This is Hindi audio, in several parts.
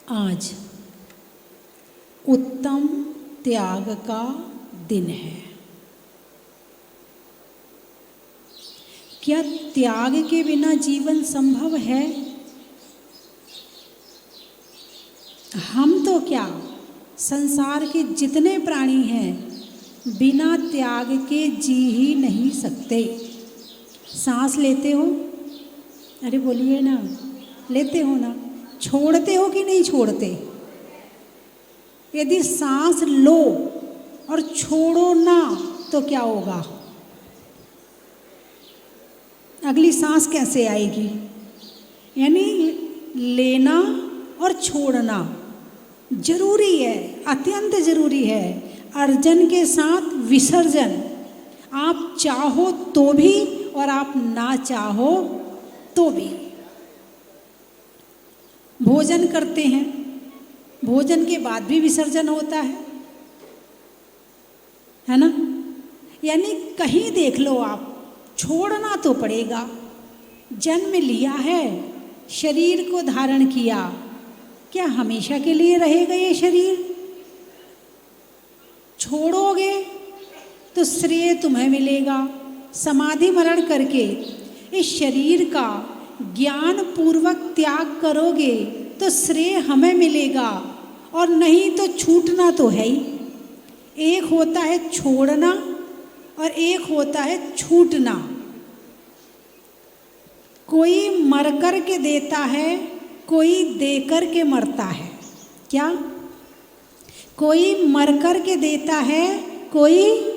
आज उत्तम त्याग का दिन है। क्या त्याग के बिना जीवन संभव है? हम तो क्या, संसार के जितने प्राणी हैं बिना त्याग के जी ही नहीं सकते। सांस लेते हो? अरे बोलिए ना, लेते हो ना? छोड़ते हो कि नहीं छोड़ते? यदि सांस लो और छोड़ो ना तो क्या होगा? अगली सांस कैसे आएगी? यानी लेना और छोड़ना जरूरी है, अत्यंत जरूरी है। अर्जन के साथ विसर्जन, आप चाहो तो भी और आप ना चाहो तो भी। भोजन करते हैं, भोजन के बाद भी विसर्जन होता है ना? यानी कहीं देख लो आप, छोड़ना तो पड़ेगा। जन्म लिया है, शरीर को धारण किया, क्या हमेशा के लिए रहेगा ये शरीर? छोड़ोगे तो श्रेय तुम्हें मिलेगा। समाधि मरण करके इस शरीर का ज्ञान पूर्वक त्याग करोगे तो श्रेय हमें मिलेगा, और नहीं तो छूटना तो है ही। एक होता है छोड़ना और एक होता है छूटना। कोई मर कर के देता है, कोई दे कर के मरता है। क्या? कोई मर कर के देता है, कोई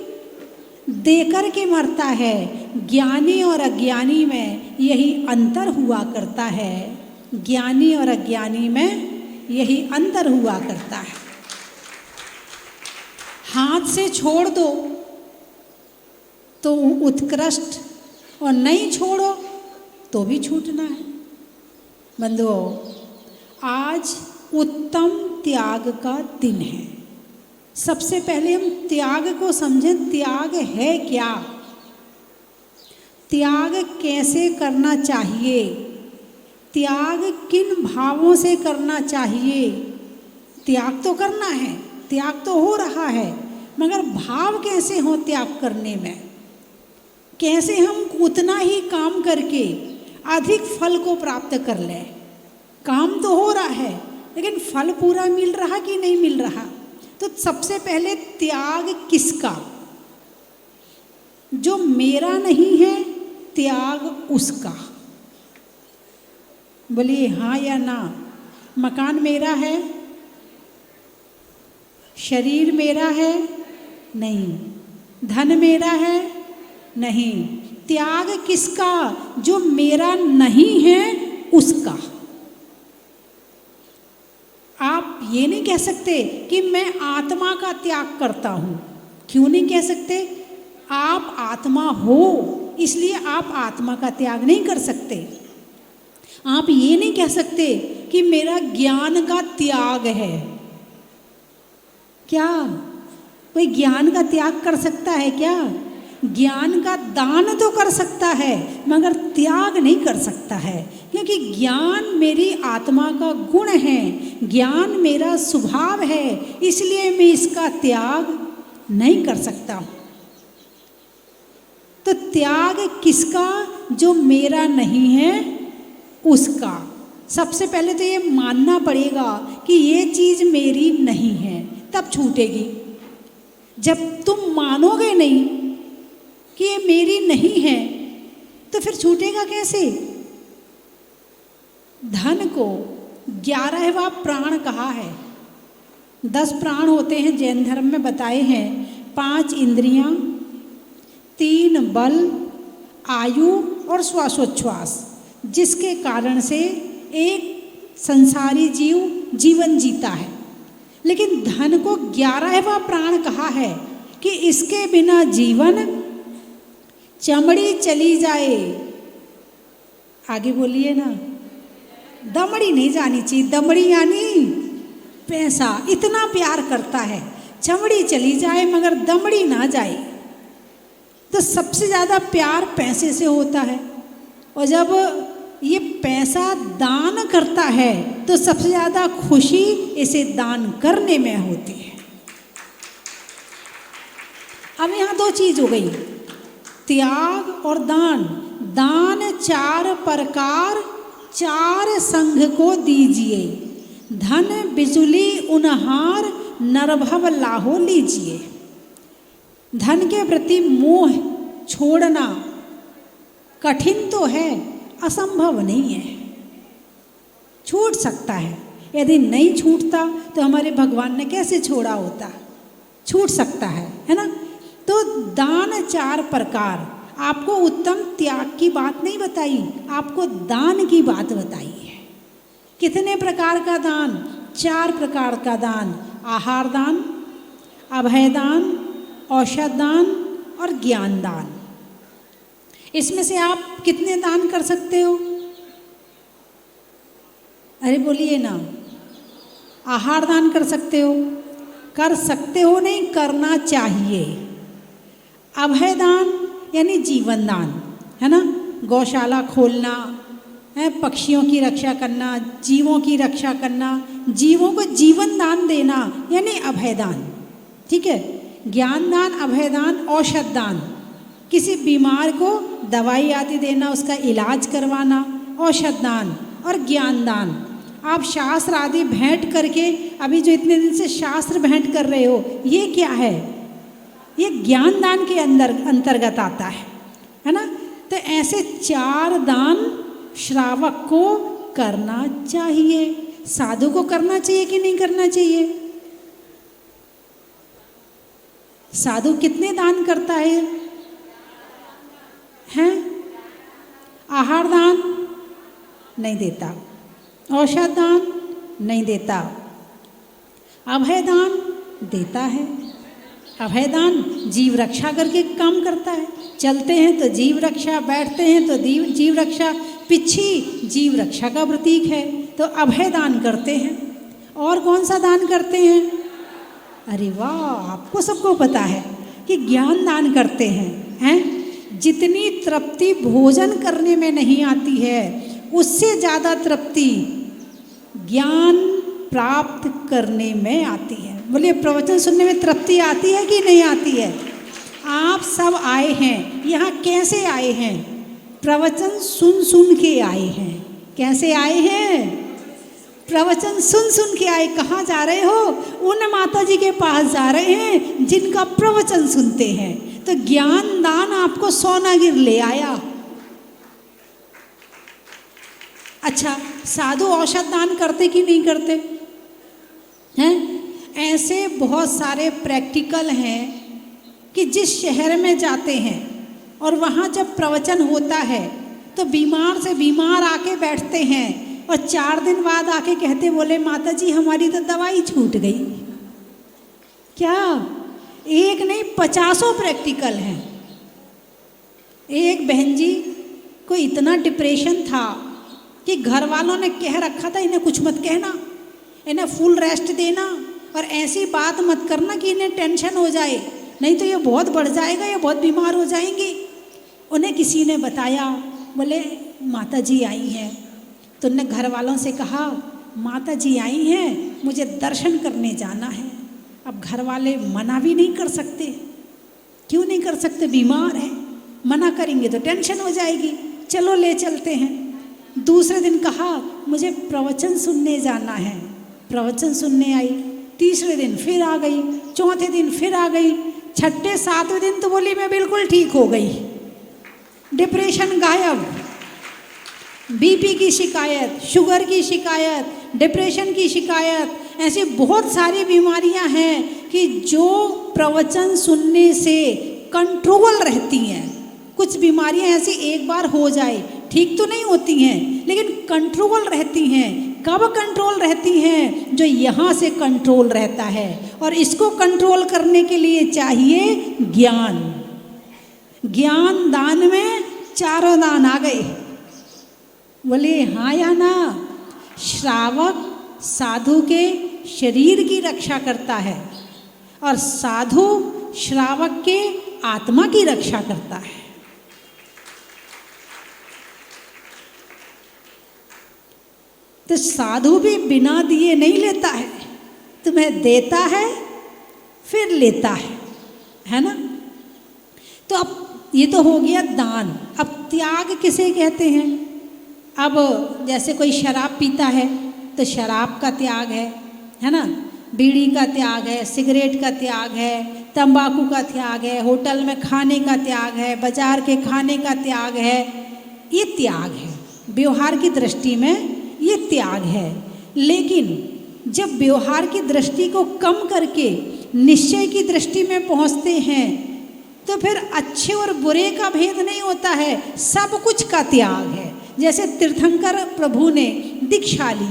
दे कर के मरता है। ज्ञानी और अज्ञानी में यही अंतर हुआ करता है। ज्ञानी और अज्ञानी में यही अंतर हुआ करता है। हाथ से छोड़ दो तो उत्कृष्ट, और नहीं छोड़ो तो भी छूटना है। बंधुओं, आज उत्तम त्याग का दिन है। सबसे पहले हम त्याग को समझें। त्याग है क्या? त्याग कैसे करना चाहिए? त्याग किन भावों से करना चाहिए? त्याग तो करना है, त्याग तो हो रहा है, मगर भाव कैसे हो त्याग करने में? कैसे हम उतना ही काम करके अधिक फल को प्राप्त कर लें? काम तो हो रहा है, लेकिन फल पूरा मिल रहा कि नहीं मिल रहा? तो सबसे पहले त्याग किसका? जो मेरा नहीं है, त्याग उसका। बोलिए हाँ या ना। मकान मेरा है, शरीर मेरा है? नहीं। धन मेरा है? नहीं। त्याग किसका? जो मेरा नहीं है उसका। आप ये नहीं कह सकते कि मैं आत्मा का त्याग करता हूं। क्यों नहीं कह सकते? आप आत्मा हो, इसलिए आप आत्मा का त्याग नहीं कर सकते। आप ये नहीं कह सकते कि मेरा ज्ञान का त्याग है। क्या कोई ज्ञान का त्याग कर सकता है क्या? ज्ञान का दान तो कर सकता है, मगर त्याग नहीं कर सकता है, क्योंकि ज्ञान मेरी आत्मा का गुण है, ज्ञान मेरा स्वभाव है, इसलिए मैं इसका त्याग नहीं कर सकता। तो त्याग किसका? जो मेरा नहीं है उसका। सबसे पहले तो ये मानना पड़ेगा कि ये चीज़ मेरी नहीं है, तब छूटेगी। जब तुम मानोगे नहीं कि ये मेरी नहीं है तो फिर छूटेगा कैसे? धन को 11वां प्राण कहा है। 10 प्राण होते हैं, जैन धर्म में बताए हैं। 5 इंद्रियां, 3 बल, आयु और श्वासोच्छ्वास, जिसके कारण से एक संसारी जीव जीवन जीता है। लेकिन धन को 11वां प्राण कहा है कि इसके बिना जीवन चमड़ी चली जाए। आगे बोलिए ना। दमड़ी नहीं जानी चाहिए। दमड़ी यानी पैसा, इतना प्यार करता है, चमड़ी चली जाए मगर दमड़ी ना जाए। तो सबसे ज़्यादा प्यार पैसे से होता है, और जब ये पैसा दान करता है तो सबसे ज़्यादा खुशी इसे दान करने में होती है। अब यहाँ दो चीज़ हो गई, त्याग और दान। दान 4 प्रकार 4 संघ को दीजिए, धन बिजुली उनहार नरभव लाहो लीजिए। धन के प्रति मोह छोड़ना कठिन तो है, असंभव नहीं है, छूट सकता है। यदि नहीं छूटता तो हमारे भगवान ने कैसे छोड़ा होता, छूट सकता है ना। तो दान 4 प्रकार, आपको उत्तम त्याग की बात नहीं बताई, आपको दान की बात बताई है। कितने प्रकार का दान? 4 प्रकार का दान, आहार दान, अभय दान, औषध दान और ज्ञान दान। इसमें से आप कितने दान कर सकते हो? अरे बोलिए ना। आहार दान कर सकते हो? कर सकते हो नहीं, करना चाहिए। अभय दान यानी जीवन दान, है ना, गौशाला खोलना है, पक्षियों की रक्षा करना, जीवों की रक्षा करना, जीवों को जीवन दान देना यानी अभय दान, ठीक है। ज्ञान दान, अभय दान, औषध दान, किसी बीमार को दवाई आदि देना, उसका इलाज करवाना, औषध दान और ज्ञान दान। आप शास्त्र आदि भेंट करके, अभी जो इतने दिन से शास्त्र भेंट कर रहे हो, ये क्या है? ये ज्ञान दान के अंतर्गत आता है ना। तो ऐसे 4 दान श्रावक को करना चाहिए। साधु को करना चाहिए कि नहीं करना चाहिए? साधु कितने दान करता है? हैं? आहार दान नहीं देता, औषध दान नहीं देता, अभय दान देता है। अभय दान जीव रक्षा करके काम करता है। चलते हैं तो जीव रक्षा, बैठते हैं तो जीव रक्षा, पिच्छी जीव रक्षा का प्रतीक है, तो अभय दान करते हैं। और कौन सा दान करते हैं? अरे वाह, आपको सबको पता है कि ज्ञान दान करते हैं। जितनी तृप्ति भोजन करने में नहीं आती है, उससे ज़्यादा तृप्ति ज्ञान प्राप्त करने में आती है। बोलिए, प्रवचन सुनने में तृप्ति आती है कि नहीं आती है? आप सब आए हैं यहाँ, कैसे आए हैं? प्रवचन सुन सुन के आए हैं। कैसे आए हैं? प्रवचन सुन सुन के आए। कहाँ जा रहे हो? उन माता जी के पास जा रहे हैं जिनका प्रवचन सुनते हैं। तो ज्ञान दान आपको सोनागिर ले आया। अच्छा, साधु औषध दान करते कि नहीं करते हैं? ऐसे बहुत सारे प्रैक्टिकल हैं कि जिस शहर में जाते हैं और वहाँ जब प्रवचन होता है तो बीमार से बीमार आके बैठते हैं और 4 दिन बाद आके कहते, बोले माता जी हमारी तो दवाई छूट गई। क्या? एक नहीं, 50 प्रैक्टिकल हैं। एक बहन जी को इतना डिप्रेशन था कि घर वालों ने कह रखा था, इन्हें कुछ मत कहना, इन्हें फुल रेस्ट देना और ऐसी बात मत करना कि इन्हें टेंशन हो जाए, नहीं तो ये बहुत बढ़ जाएगा, ये बहुत बीमार हो जाएंगी। उन्हें किसी ने बताया, बोले माता जी आई हैं। तो उन्होंने घर वालों से कहा, माता जी आई हैं, मुझे दर्शन करने जाना है। अब घर वाले मना भी नहीं कर सकते। क्यों नहीं कर सकते? बीमार है, मना करेंगे तो टेंशन हो जाएगी, चलो ले चलते हैं। दूसरे दिन कहा, मुझे प्रवचन सुनने जाना है। प्रवचन सुनने आई। तीसरे दिन फिर आ गई, चौथे दिन फिर आ गई, छठे 7वें दिन तो बोली मैं बिल्कुल ठीक हो गई। डिप्रेशन गायब, बीपी की शिकायत, शुगर की शिकायत, डिप्रेशन की शिकायत, ऐसी बहुत सारी बीमारियां हैं कि जो प्रवचन सुनने से कंट्रोल रहती हैं। कुछ बीमारियां ऐसी एक बार हो जाए ठीक तो नहीं होती हैं, लेकिन कंट्रोल रहती हैं। कब कंट्रोल रहती हैं? जो यहाँ से कंट्रोल रहता है। और इसको कंट्रोल करने के लिए चाहिए ज्ञान। ज्ञान दान में 4 दान आ गए। बोले हाँ या ना? श्रावक साधु के शरीर की रक्षा करता है और साधु श्रावक के आत्मा की रक्षा करता है। तो साधु भी बिना दिए नहीं लेता है, तुम्हें देता है फिर लेता है ना। तो अब ये तो हो गया दान। अब त्याग किसे कहते हैं? अब जैसे कोई शराब पीता है तो शराब का त्याग है ना, बीड़ी का त्याग है, सिगरेट का त्याग है, तंबाकू का त्याग है, होटल में खाने का त्याग है, बाजार के खाने का त्याग है। ये त्याग है, व्यवहार की दृष्टि में ये त्याग है। लेकिन जब व्यवहार की दृष्टि को कम करके निश्चय की दृष्टि में पहुंचते हैं तो फिर अच्छे और बुरे का भेद नहीं होता है, सब कुछ का त्याग है। जैसे तीर्थंकर प्रभु ने दीक्षा ली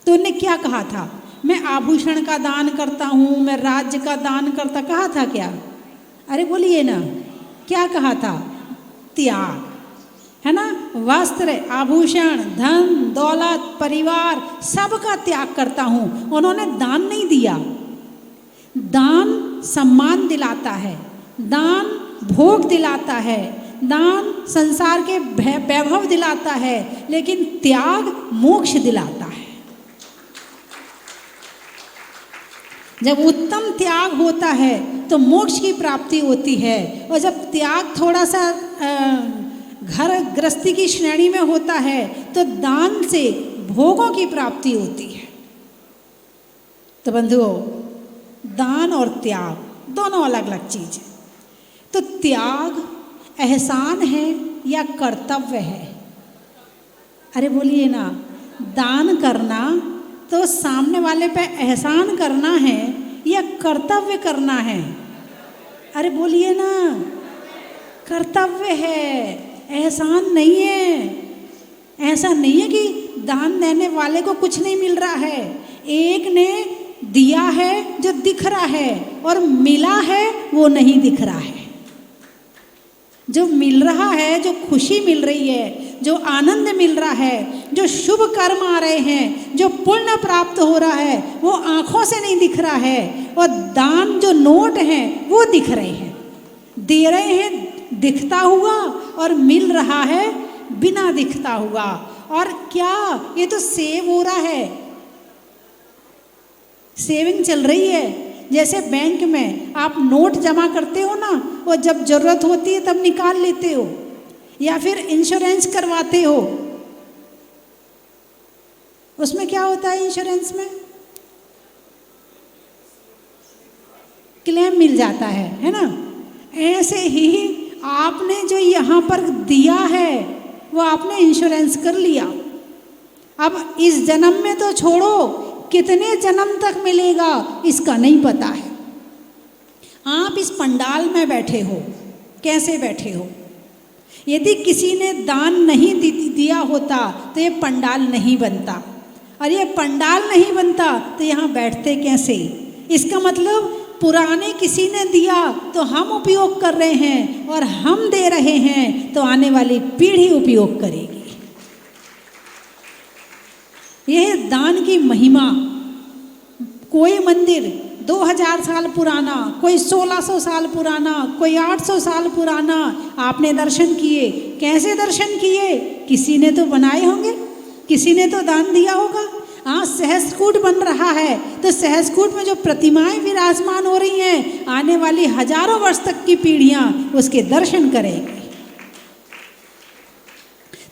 तो उन्हें क्या कहा था? मैं आभूषण का दान करता हूँ, मैं राज्य का दान करता, कहा था क्या? अरे बोलिए ना, क्या कहा था? त्याग, है ना। वस्त्र, आभूषण, धन दौलत, परिवार, सब का त्याग करता हूँ। उन्होंने दान नहीं दिया। दान सम्मान दिलाता है, दान भोग दिलाता है, दान संसार के वैभव दिलाता है, लेकिन त्याग मोक्ष दिलाता है। जब उत्तम त्याग होता है तो मोक्ष की प्राप्ति होती है, और जब त्याग थोड़ा सा घर गृहस्थी की श्रेणी में होता है तो दान से भोगों की प्राप्ति होती है। तो बंधुओं, दान और त्याग दोनों अलग अलग चीज है। तो त्याग एहसान है या कर्तव्य है? अरे बोलिए ना, दान करना तो सामने वाले पे एहसान करना है या कर्तव्य करना है? अरे बोलिए ना, कर्तव्य है, एहसान नहीं है। ऐसा नहीं है कि दान देने वाले को कुछ नहीं मिल रहा है। एक ने दिया है जो दिख रहा है, और मिला है वो नहीं दिख रहा है। जो मिल रहा है, जो खुशी मिल रही है, जो आनंद मिल रहा है, जो शुभ कर्म आ रहे हैं, जो पुण्य प्राप्त हो रहा है, वो आंखों से नहीं दिख रहा है। और दान जो नोट हैं वो दिख रहे हैं, दे रहे हैं दिखता हुआ, और मिल रहा है बिना दिखता हुआ। और क्या ये तो सेव हो रहा है, सेविंग चल रही है। जैसे बैंक में आप नोट जमा करते हो ना, और जब जरूरत होती है तब निकाल लेते हो, या फिर इंश्योरेंस करवाते हो। उसमें क्या होता है? इंश्योरेंस में क्लेम मिल जाता है ना। ऐसे ही आपने जो यहाँ पर दिया है वो आपने इंश्योरेंस कर लिया। अब इस जन्म में तो छोड़ो, कितने जन्म तक मिलेगा इसका नहीं पता है। आप इस पंडाल में बैठे हो, कैसे बैठे हो? यदि किसी ने दान नहीं दिया होता तो ये पंडाल नहीं बनता, और ये पंडाल नहीं बनता तो यहाँ बैठते कैसे? इसका मतलब पुराने किसी ने दिया तो हम उपयोग कर रहे हैं, और हम दे रहे हैं तो आने वाली पीढ़ी उपयोग करेगी। यह दान की महिमा। कोई मंदिर 2000 साल पुराना, कोई 1600 साल पुराना, कोई 800 साल पुराना, आपने दर्शन किए। कैसे दर्शन किए? किसी ने तो बनाए होंगे, किसी ने तो दान दिया होगा। आज सहस्त्रकूट बन रहा है तो सहस्त्रकूट में जो प्रतिमाएं विराजमान हो रही हैं, आने वाली हजारों वर्ष तक की पीढ़ियां उसके दर्शन करेंगी।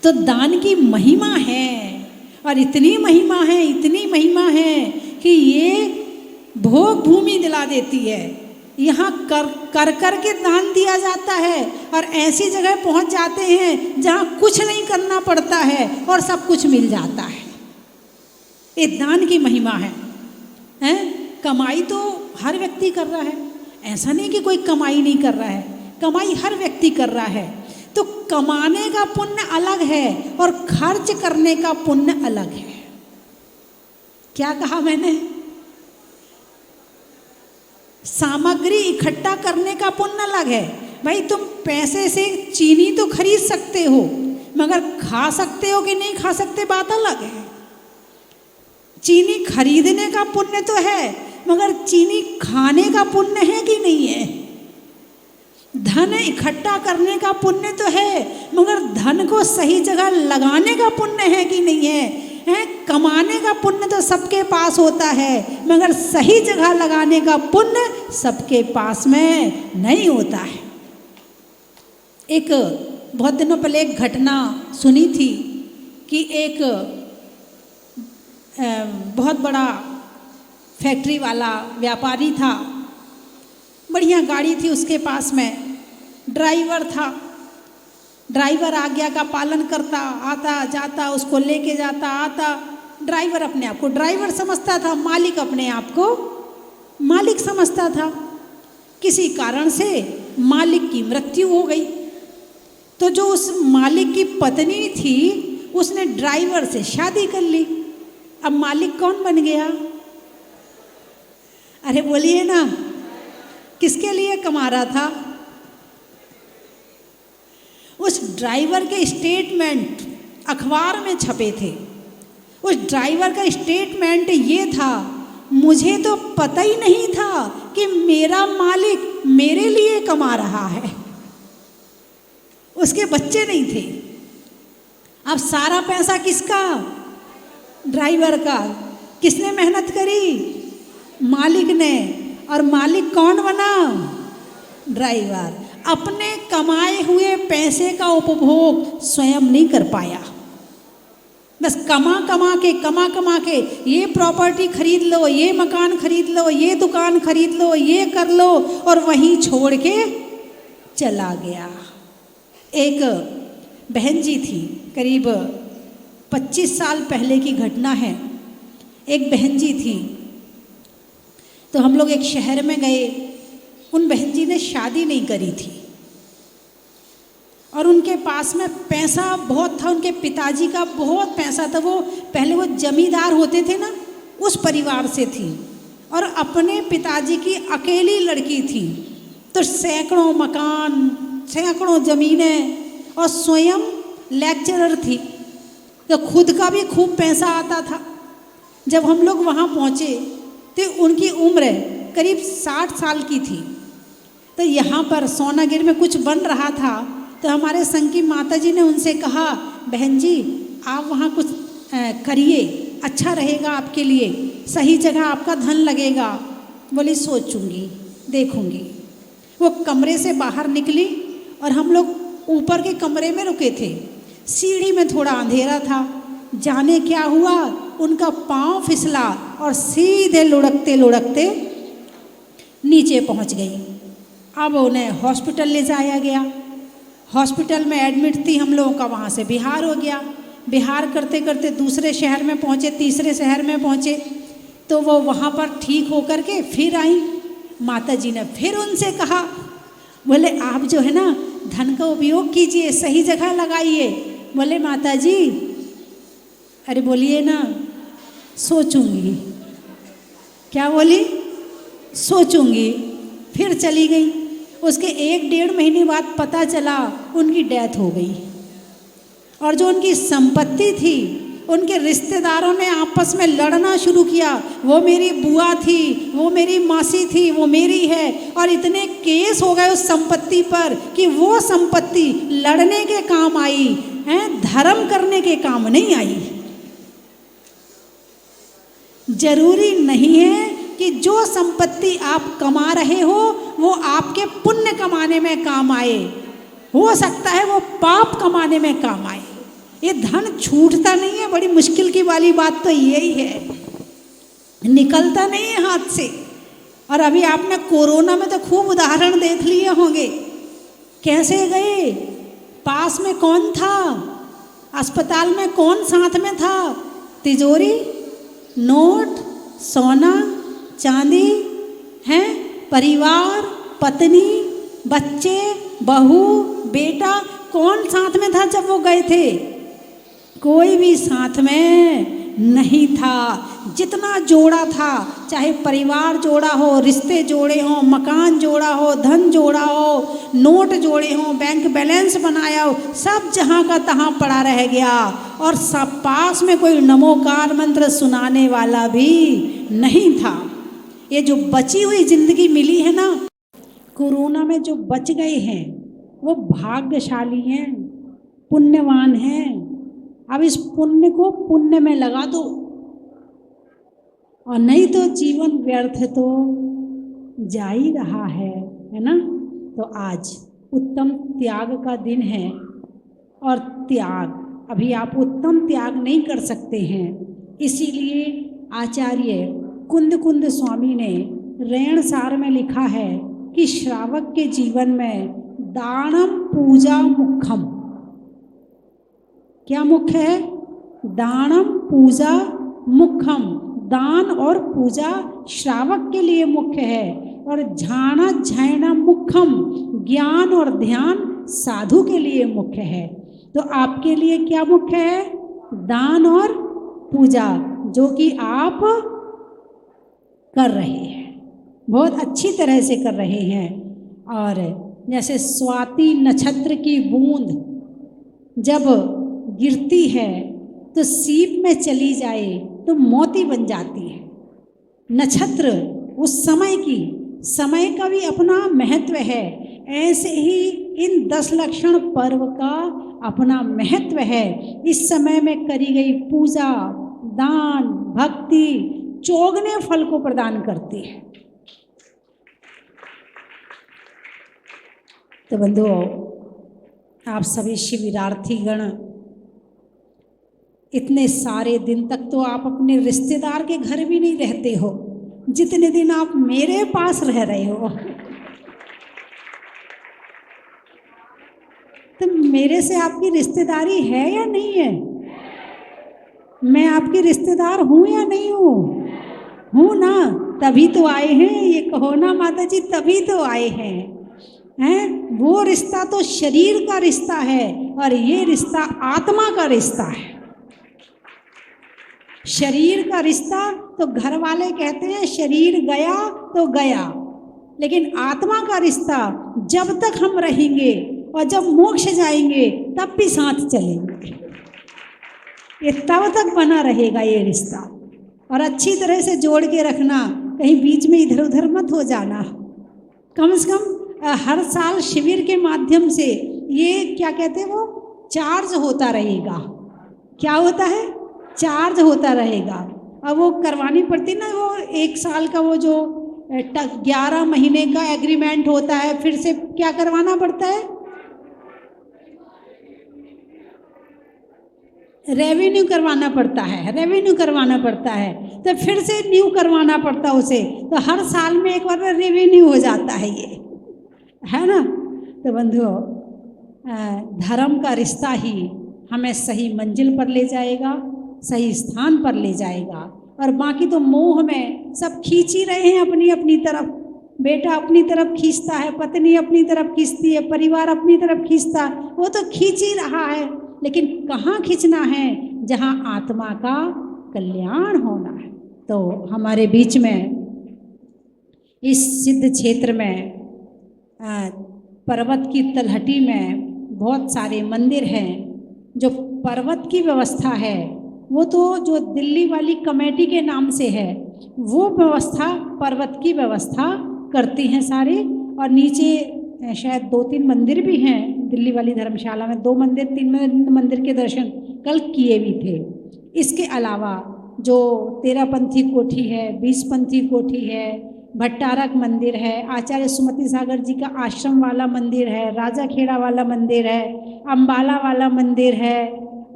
तो दान की महिमा है, और इतनी महिमा है, इतनी महिमा है कि ये भोग भूमि दिला देती है। यहाँ कर के दान दिया जाता है, और ऐसी जगह पहुँच जाते हैं जहाँ कुछ नहीं करना पड़ता है और सब कुछ मिल जाता है। ये दान की महिमा है, हैं? कमाई तो हर व्यक्ति कर रहा है, ऐसा नहीं कि कोई कमाई नहीं कर रहा है, कमाई हर व्यक्ति कर रहा है। तो कमाने का पुण्य अलग है और खर्च करने का पुण्य अलग है। क्या कहा मैंने? सामग्री इकट्ठा करने का पुण्य अलग है। भाई तुम पैसे से चीनी तो खरीद सकते हो, मगर खा सकते हो कि नहीं खा सकते बात अलग है। चीनी खरीदने का पुण्य तो है, मगर चीनी खाने का पुण्य है कि नहीं है? धन इकट्ठा करने का पुण्य तो है, मगर धन को सही जगह लगाने का पुण्य है कि नहीं है? हैं, कमाने का पुण्य तो सबके पास होता है, मगर सही जगह लगाने का पुण्य सबके पास में नहीं होता है। एक बहुत दिनों पहले एक घटना सुनी थी कि एक बहुत बड़ा फैक्ट्री वाला व्यापारी था, बढ़िया गाड़ी थी उसके पास में, ड्राइवर था, ड्राइवर आज्ञा का पालन करता, आता जाता, उसको लेके जाता आता। ड्राइवर अपने आप को ड्राइवर समझता था, मालिक अपने आप को मालिक समझता था। किसी कारण से मालिक की मृत्यु हो गई, तो जो उस मालिक की पत्नी थी उसने ड्राइवर से शादी कर ली। अब मालिक कौन बन गया? अरे बोलिए ना, किसके लिए कमा रहा था? उस ड्राइवर के स्टेटमेंट अखबार में छपे थे। उस ड्राइवर का स्टेटमेंट ये था, मुझे तो पता ही नहीं था कि मेरा मालिक मेरे लिए कमा रहा है। उसके बच्चे नहीं थे। अब सारा पैसा किसका? ड्राइवर का। किसने मेहनत करी? मालिक ने। और मालिक कौन बना? ड्राइवर। अपने कमाए हुए पैसे का उपभोग स्वयं नहीं कर पाया, बस कमा कमा के ये प्रॉपर्टी खरीद लो, ये मकान खरीद लो, ये दुकान खरीद लो, ये कर लो, और वहीं छोड़ के चला गया। एक बहन जी थी, करीब 25 साल पहले की घटना है। एक बहन जी थी, तो हम लोग एक शहर में गए। उन बहन जी ने शादी नहीं करी थी और उनके पास में पैसा बहुत था, उनके पिताजी का बहुत पैसा था। वो पहले वो जमींदार होते थे ना, उस परिवार से थी और अपने पिताजी की अकेली लड़की थी। तो सैकड़ों मकान, सैकड़ों ज़मीनें, और स्वयं लेक्चरर थी, तो खुद का भी खूब पैसा आता था। जब हम लोग वहाँ पहुँचे तो उनकी उम्र करीब 60 साल की थी। तो यहाँ पर सोनागिर में कुछ बन रहा था, तो हमारे संघ की माता जी ने उनसे कहा, बहन जी आप वहाँ कुछ करिए, अच्छा रहेगा आपके लिए, सही जगह आपका धन लगेगा। बोली सोचूंगी, देखूंगी। वो कमरे से बाहर निकली और हम लोग ऊपर के कमरे में रुके थे। सीढ़ी में थोड़ा अंधेरा था, जाने क्या हुआ, उनका पाँव फिसला और सीधे लुढ़कते लुढ़कते नीचे पहुंच गई। अब उन्हें हॉस्पिटल ले जाया गया। हॉस्पिटल में एडमिट थी, हम लोगों का वहाँ से बिहार हो गया। बिहार करते करते दूसरे शहर में पहुँचे, तीसरे शहर में पहुँचे, तो वो वहाँ पर ठीक होकर के फिर आई। माता जी ने फिर उनसे कहा, बोले आप जो है ना धन का उपयोग कीजिए, सही जगह लगाइए। बोले माता जी, अरे बोलिए ना, सोचूंगी। क्या बोली? सोचूंगी। फिर चली गई। उसके 1-1.5 महीने बाद पता चला उनकी डेथ हो गई। और जो उनकी संपत्ति थी, उनके रिश्तेदारों ने आपस में लड़ना शुरू किया, वो मेरी बुआ थी, वो मेरी मासी थी, वो मेरी है। और इतने केस हो गए उस संपत्ति पर कि वो संपत्ति लड़ने के काम आई है, धर्म करने के काम नहीं आई। जरूरी नहीं है कि जो संपत्ति आप कमा रहे हो वो आपके पुण्य कमाने में काम आए, हो सकता है वो पाप कमाने में काम आए। ये धन छूटता नहीं है, बड़ी मुश्किल की वाली बात तो यही है, निकलता नहीं है हाथ से। और अभी आपने कोरोना में तो खूब उदाहरण देख लिए होंगे, कैसे गए, पास में कौन था, अस्पताल में कौन साथ में था, तिजोरी, नोट, सोना चांदी है, परिवार, पत्नी, बच्चे, बहू, बेटा, कौन साथ में था जब वो गए थे? कोई भी साथ में नहीं था। जितना जोड़ा था, चाहे परिवार जोड़ा हो, रिश्ते जोड़े हों, मकान जोड़ा हो, धन जोड़ा हो, नोट जोड़े हों, बैंक बैलेंस बनाया हो, सब जहाँ का तहाँ पड़ा रह गया। और सब पास में कोई नमोकार मंत्र सुनाने वाला भी नहीं था। ये जो बची हुई जिंदगी मिली है ना, कोरोना में जो बच गए हैं वो भाग्यशाली हैं, पुण्यवान हैं। अब इस पुण्य को पुण्य में लगा दो, और नहीं तो जीवन व्यर्थ तो जा ही रहा है ना। तो आज उत्तम त्याग का दिन है, और त्याग अभी आप उत्तम त्याग नहीं कर सकते हैं, इसीलिए आचार्य कुंद कुंद स्वामी ने रेणसार में लिखा है कि श्रावक के जीवन में दानम पूजा मुख्यम। क्या मुख्य है? दानम पूजा मुख्यम। दान और पूजा श्रावक के लिए मुख्य है, और झाना झैना मुख्यम, ज्ञान और ध्यान साधु के लिए मुख्य है। तो आपके लिए क्या मुख्य है? दान और पूजा, जो कि आप कर रहे हैं, बहुत अच्छी तरह से कर रहे हैं। और जैसे स्वाति नक्षत्र की बूंद जब गिरती है तो सीप में चली जाए तो मोती बन जाती है। नक्षत्र उस समय का भी अपना महत्व है, ऐसे ही इन 10 लक्षण पर्व का अपना महत्व है। इस समय में करी गई पूजा, दान, भक्ति चौगने फल को प्रदान करती है। तो बंधुओं, आप सभी शिविरार्थी गण, इतने सारे दिन तक तो आप अपने रिश्तेदार के घर भी नहीं रहते हो जितने दिन आप मेरे पास रह रहे हो। तो मेरे से आपकी रिश्तेदारी है या नहीं है? मैं आपकी रिश्तेदार हूँ या नहीं हूँ? हूँ ना, तभी तो आए हैं। ये कहो ना माता जी, तभी तो आए हैं। वो रिश्ता तो शरीर का रिश्ता है, और ये रिश्ता आत्मा का रिश्ता है। शरीर का रिश्ता तो घर वाले कहते हैं शरीर गया तो गया, लेकिन आत्मा का रिश्ता जब तक हम रहेंगे और जब मोक्ष जाएंगे तब भी साथ चलेंगे। ये तब तक बना रहेगा ये रिश्ता, और अच्छी तरह से जोड़ के रखना, कहीं बीच में इधर उधर मत हो जाना। कम से कम हर साल शिविर के माध्यम से ये क्या कहते हैं, वो चार्ज होता रहेगा। क्या होता है? चार्ज होता रहेगा। अब वो करवानी पड़ती ना, वो 1 साल का वो जो 11 महीने का एग्रीमेंट होता है, फिर से क्या करवाना पड़ता है? रेवेन्यू करवाना पड़ता है, रेवेन्यू करवाना पड़ता है, तो फिर से न्यू करवाना पड़ता है उसे। तो हर साल में एक बार रेवेन्यू हो जाता है, ये है ना। तो बंधुओं, धर्म का रिश्ता ही हमें सही मंजिल पर ले जाएगा, सही स्थान पर ले जाएगा। और बाकी तो मोह में सब खींच ही रहे हैं अपनी अपनी तरफ। बेटा अपनी तरफ खींचता है, पत्नी अपनी तरफ खींचती है, परिवार अपनी तरफ खींचता, वो तो खींच ही रहा है। लेकिन कहाँ खींचना है? जहाँ आत्मा का कल्याण होना है। तो हमारे बीच में इस सिद्ध क्षेत्र में पर्वत की तलहटी में बहुत सारे मंदिर हैं। जो पर्वत की व्यवस्था है वो तो जो दिल्ली वाली कमेटी के नाम से है, वो व्यवस्था पर्वत की व्यवस्था करती हैं सारे। और नीचे शायद 2-3 मंदिर भी हैं। दिल्ली वाली धर्मशाला में 2 मंदिर 3 मंदिर के दर्शन कल किए भी थे। इसके अलावा जो 13 पंथी कोठी है, 20 पंथी कोठी है, भट्टारक मंदिर है, आचार्य सुमति सागर जी का आश्रम वाला मंदिर है, राजा खेड़ा वाला मंदिर है, अम्बाला वाला मंदिर है,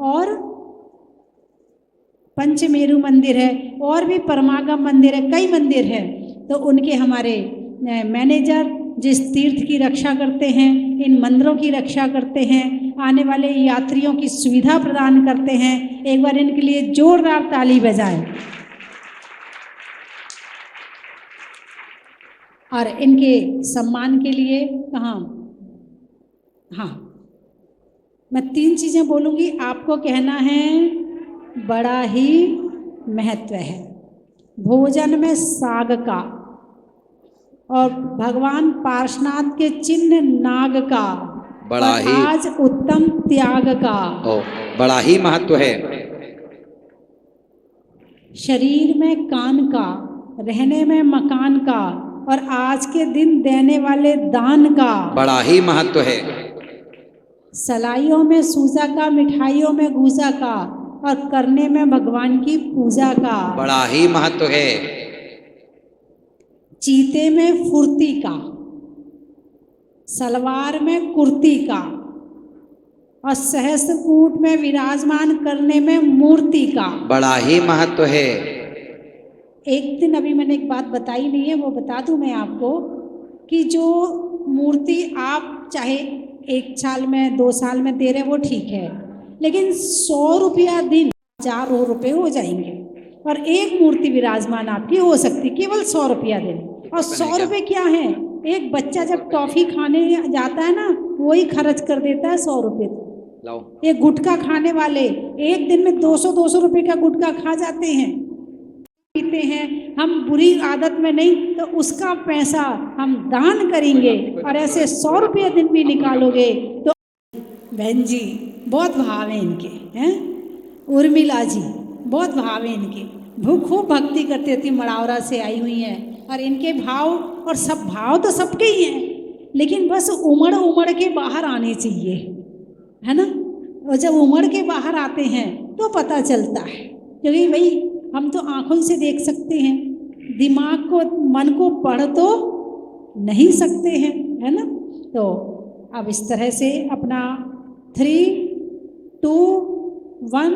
और पंचमेरु मंदिर है, और भी परमागम मंदिर है, कई मंदिर हैं। तो उनके हमारे मैनेजर जिस तीर्थ की रक्षा करते हैं, इन मंदिरों की रक्षा करते हैं, आने वाले यात्रियों की सुविधा प्रदान करते हैं, एक बार इनके लिए जोरदार ताली बजाएं। और इनके सम्मान के लिए हाँ, मैं 3 चीज़ें बोलूँगी, आपको कहना है बड़ा ही महत्व है। भोजन में साग का, और भगवान पार्श्वनाथ के चिन्ह नाग का, बड़ा ही आज उत्तम त्याग का बड़ा ही महत्व है। शरीर में कान का, रहने में मकान का, और आज के दिन देने वाले दान का बड़ा ही महत्व है। सलाइयों में सूजा का, मिठाइयों में गूजा का, और करने में भगवान की पूजा का। बड़ा ही महत्व है। चीते में फुर्ती का, सलवार में कुर्ती का, और सहस्त्रकूट में विराजमान करने में मूर्ति का। बड़ा ही महत्व है। एक दिन अभी मैंने एक बात बताई नहीं है, वो बता दूं मैं आपको कि जो मूर्ति आप चाहे 1 साल में 2 साल में दे रहे वो ठीक है, लेकिन 100 रुपया दिन 4 रुपये हो जाएंगे, और एक मूर्ति विराजमान आपकी हो सकती केवल 100 रुपया दिन। और 100 रुपये क्या है, एक बच्चा जब टॉफी खाने जाता है ना, वही खर्च कर देता है 100 रुपये। लाओ। एक गुटखा खाने वाले एक दिन में 200 रुपये का गुटखा खा जाते हैं, पीते हैं। हम बुरी आदत में नहीं तो उसका पैसा हम दान करेंगे, और ऐसे 100 रुपये दिन भी निकालोगे तो। बहन जी बहुत भाव है इनके, हैं उर्मिला जी बहुत भाव है इनके, खूब भक्ति करती थी, मड़ावरा से आई हुई हैं, और इनके भाव, और सब भाव तो सबके ही हैं, लेकिन बस उमड़ उमड़ के बाहर आने चाहिए, है ना। और जब उमड़ के बाहर आते हैं तो पता चलता है, क्योंकि भाई हम तो आंखों से देख सकते हैं, दिमाग को मन को पढ़ तो नहीं सकते हैं, है ना। तो अब इस तरह से अपना 3, 2, 1,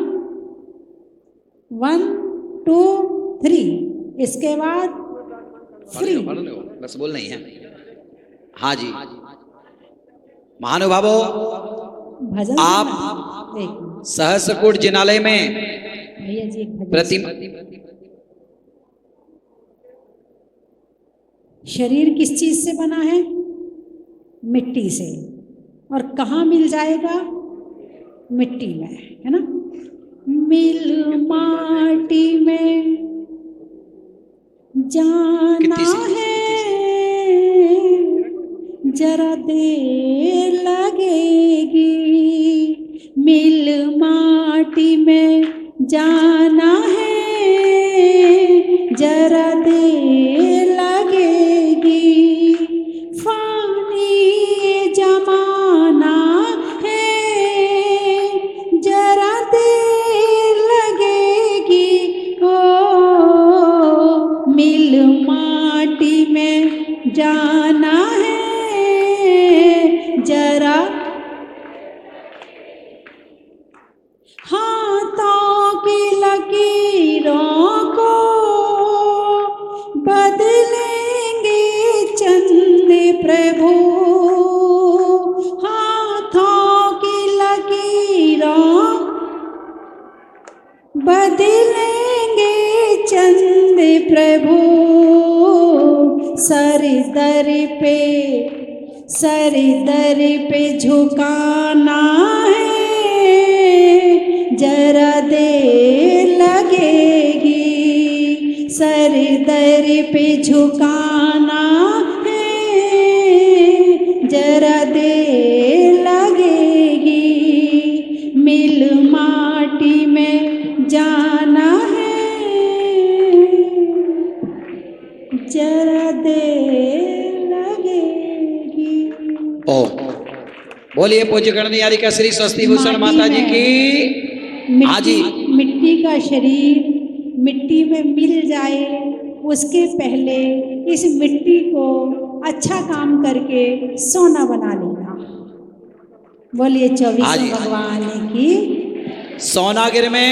1, 2, 3, इसके बाद फ्री। बस बोल नहीं है। हाँ जी महानुभावों, भजन आप सहस्त्रकूट जिनालय में भैया जी एक प्रतिमा, शरीर किस चीज से बना है, मिट्टी से, और कहाँ मिल जाएगा, मिट्टी में, है ना। मिल माटी में जाना है, जरा देर लगेगी। मिल माटी में जाना है, जरा देर लगेगी। फानी जमाना है, जरा देर लगेगी। ओ मिल माटी में जाना है, जरा हाथों की लकीरों को बदलेंगे चंद प्रभु। हाथों की लकीरों बदलेंगे चंद प्रभु। सर दर पे झुकाना है, जरा देर लगेगी। सर दर पे झुकाना है, जरा देर लगेगी। मिल माटी में जाना है, जरा देर लगेगी। ओ बोलिए पूज्य गणनियारी का श्री स्वस्ति भूषण माता जी की। हाँ जी, मिट्टी का शरीर मिट्टी में मिल जाए, उसके पहले इस मिट्टी को अच्छा काम करके सोना बना लेना। बोलिए 24 भगवान की। सोनागिर में